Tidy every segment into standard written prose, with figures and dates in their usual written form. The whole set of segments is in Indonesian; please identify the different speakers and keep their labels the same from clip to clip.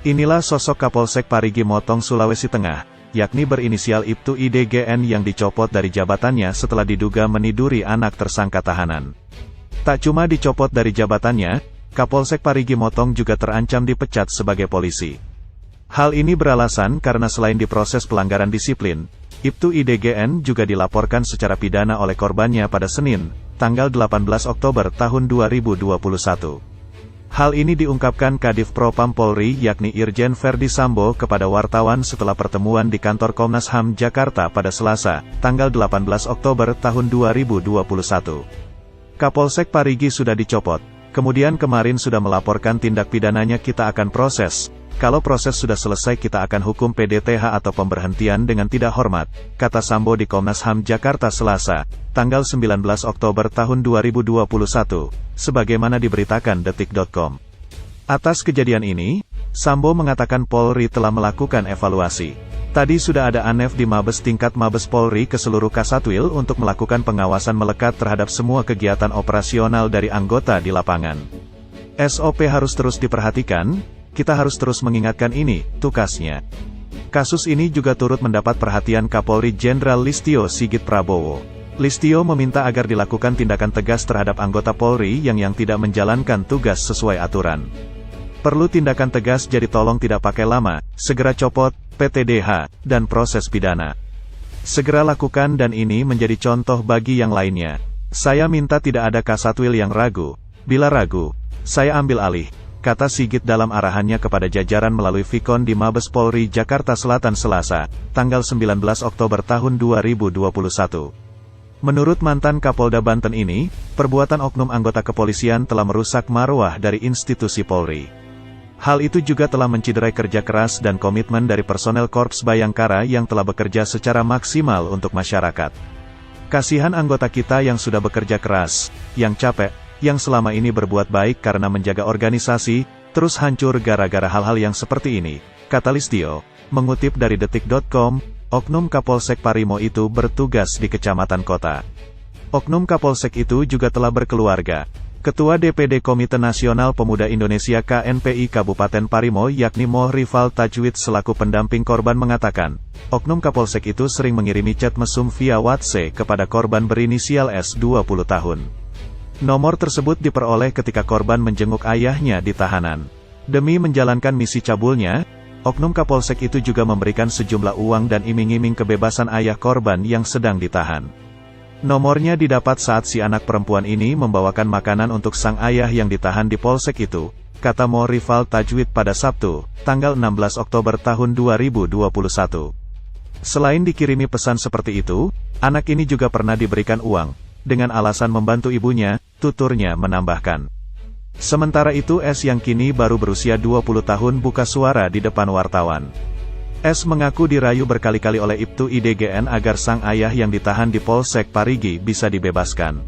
Speaker 1: Inilah sosok Kapolsek Parigi Motong Sulawesi Tengah, yakni berinisial Ibtu IDGN yang dicopot dari jabatannya setelah diduga meniduri anak tersangka tahanan. Tak cuma dicopot dari jabatannya, Kapolsek Parigi Motong juga terancam dipecat sebagai polisi. Hal ini beralasan karena selain diproses pelanggaran disiplin, Ibtu IDGN juga dilaporkan secara pidana oleh korbannya pada Senin, tanggal 18 Oktober tahun 2021. Hal ini diungkapkan Kadif Propam Polri yakni Irjen Verdi Sambo kepada wartawan setelah pertemuan di kantor Komnas HAM Jakarta pada Selasa, tanggal 18 Oktober tahun 2021. Kapolsek Parigi sudah dicopot, kemudian kemarin sudah melaporkan tindak pidananya, kita akan proses. Kalau proses sudah selesai kita akan hukum PDTH atau pemberhentian dengan tidak hormat, kata Sambo di Komnas HAM Jakarta Selasa, tanggal 19 Oktober tahun 2021, sebagaimana diberitakan detik.com. Atas kejadian ini, Sambo mengatakan Polri telah melakukan evaluasi. Tadi sudah ada ANEF di Mabes tingkat Mabes Polri ke seluruh Kasatwil untuk melakukan pengawasan melekat terhadap semua kegiatan operasional dari anggota di lapangan. SOP harus terus diperhatikan. Kita harus terus mengingatkan ini, tukasnya. Kasus ini juga turut mendapat perhatian Kapolri Jenderal Listio Sigit Prabowo. Listio meminta agar dilakukan tindakan tegas terhadap anggota Polri yang tidak menjalankan tugas sesuai aturan. Perlu tindakan tegas, jadi tolong tidak pakai lama, segera copot, PTDH, dan proses pidana. Segera lakukan dan ini menjadi contoh bagi yang lainnya. Saya minta tidak ada Kasatwil yang ragu. Bila ragu, saya ambil alih, kata Sigit dalam arahannya kepada jajaran melalui Vikon di Mabes Polri Jakarta Selatan Selasa, tanggal 19 Oktober tahun 2021. Menurut mantan Kapolda Banten ini, perbuatan oknum anggota kepolisian telah merusak marwah dari institusi Polri. Hal itu juga telah menciderai kerja keras dan komitmen dari personel Korps Bayangkara yang telah bekerja secara maksimal untuk masyarakat. Kasihan anggota kita yang sudah bekerja keras, yang capek, yang selama ini berbuat baik karena menjaga organisasi, terus hancur gara-gara hal-hal yang seperti ini, kata Listio. Mengutip dari detik.com, oknum Kapolsek Parimo itu bertugas di kecamatan kota. Oknum Kapolsek itu juga telah berkeluarga. Ketua DPD Komite Nasional Pemuda Indonesia KNPI Kabupaten Parimo yakni Mohrifal Tajwid selaku pendamping korban mengatakan, oknum Kapolsek itu sering mengirimi chat mesum via WhatsApp kepada korban berinisial S 20 tahun. Nomor tersebut diperoleh ketika korban menjenguk ayahnya di tahanan. Demi menjalankan misi cabulnya, oknum Kapolsek itu juga memberikan sejumlah uang dan iming-iming kebebasan ayah korban yang sedang ditahan. Nomornya didapat saat si anak perempuan ini membawakan makanan untuk sang ayah yang ditahan di Polsek itu, kata Mohrifal Tajwid pada Sabtu, tanggal 16 Oktober tahun 2021. Selain dikirimi pesan seperti itu, anak ini juga pernah diberikan uang dengan alasan membantu ibunya, tuturnya menambahkan. Sementara itu S yang kini baru berusia 20 tahun buka suara di depan wartawan. S mengaku dirayu berkali-kali oleh Ibtu IDGN agar sang ayah yang ditahan di Polsek Parigi bisa dibebaskan.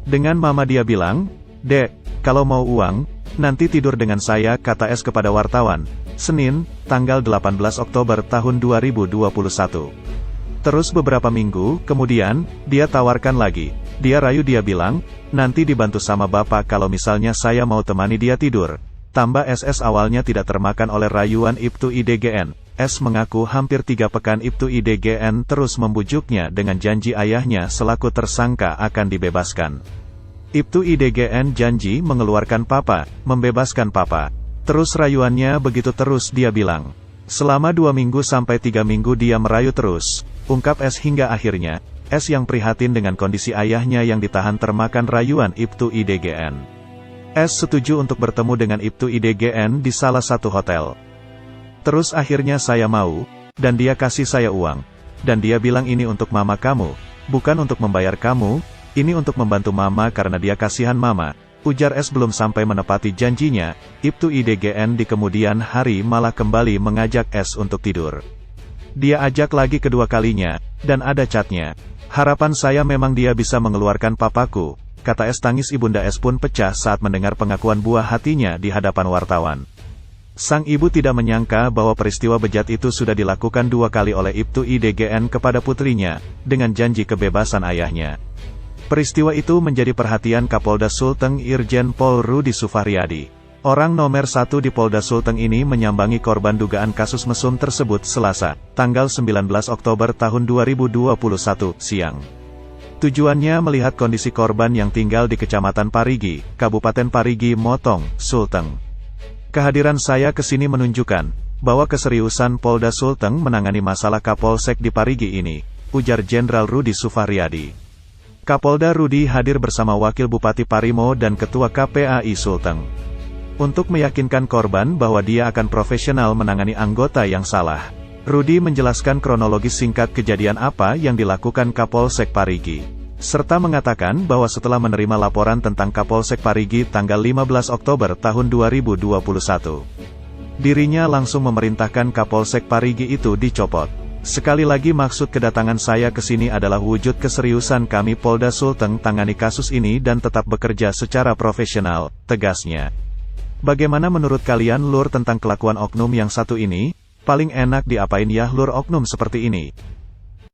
Speaker 1: Dengan mama dia bilang, "Dek, kalau mau uang, nanti tidur dengan saya," kata S kepada wartawan, Senin, tanggal 18 Oktober tahun 2021. Terus beberapa minggu kemudian, dia tawarkan lagi. Dia rayu, dia bilang, nanti dibantu sama bapak kalau misalnya saya mau temani dia tidur. Tambah SS awalnya tidak termakan oleh rayuan Ibtu IDGN. S mengaku hampir 3 pekan Ibtu IDGN terus membujuknya dengan janji ayahnya selaku tersangka akan dibebaskan. Ibtu IDGN janji mengeluarkan papa, membebaskan papa. Terus rayuannya begitu terus, dia bilang. Selama 2 minggu sampai 3 minggu dia merayu terus, ungkap S hingga akhirnya, S yang prihatin dengan kondisi ayahnya yang ditahan termakan rayuan Ibtu IDGN. S setuju untuk bertemu dengan Ibtu IDGN di salah satu hotel. Terus akhirnya saya mau, dan dia kasih saya uang. Dan dia bilang ini untuk mama kamu, bukan untuk membayar kamu, ini untuk membantu mama karena dia kasihan mama. Ujar S belum sampai menepati janjinya, Ibtu IDGN di kemudian hari malah kembali mengajak S untuk tidur. Dia ajak lagi kedua kalinya, dan ada catnya. Harapan saya memang dia bisa mengeluarkan papaku, kata S. Tangis ibunda S pun pecah saat mendengar pengakuan buah hatinya di hadapan wartawan. Sang ibu tidak menyangka bahwa peristiwa bejat itu sudah dilakukan 2 kali oleh Ibtu IDGN kepada putrinya, dengan janji kebebasan ayahnya. Peristiwa itu menjadi perhatian Kapolda Sulteng Irjen Pol Rudi Sufahriyadi. Orang nomor 1 di Polda Sulteng ini menyambangi korban dugaan kasus mesum tersebut Selasa, tanggal 19 Oktober tahun 2021, siang. Tujuannya melihat kondisi korban yang tinggal di Kecamatan Parigi, Kabupaten Parigi Motong, Sulteng. Kehadiran saya ke sini menunjukkan bahwa keseriusan Polda Sulteng menangani masalah Kapolsek di Parigi ini, ujar Jenderal Rudi Sufahriyadi. Kapolda Rudi hadir bersama Wakil Bupati Parimo dan Ketua KPAI Sulteng untuk meyakinkan korban bahwa dia akan profesional menangani anggota yang salah. Rudi menjelaskan kronologis singkat kejadian apa yang dilakukan Kapolsek Parigi, serta mengatakan bahwa setelah menerima laporan tentang Kapolsek Parigi tanggal 15 Oktober tahun 2021, dirinya langsung memerintahkan Kapolsek Parigi itu dicopot. Sekali lagi maksud kedatangan saya ke sini adalah wujud keseriusan kami Polda Sulteng tangani kasus ini dan tetap bekerja secara profesional, tegasnya. Bagaimana menurut kalian Lur tentang kelakuan oknum yang satu ini? Paling enak diapain ya Lur oknum seperti ini?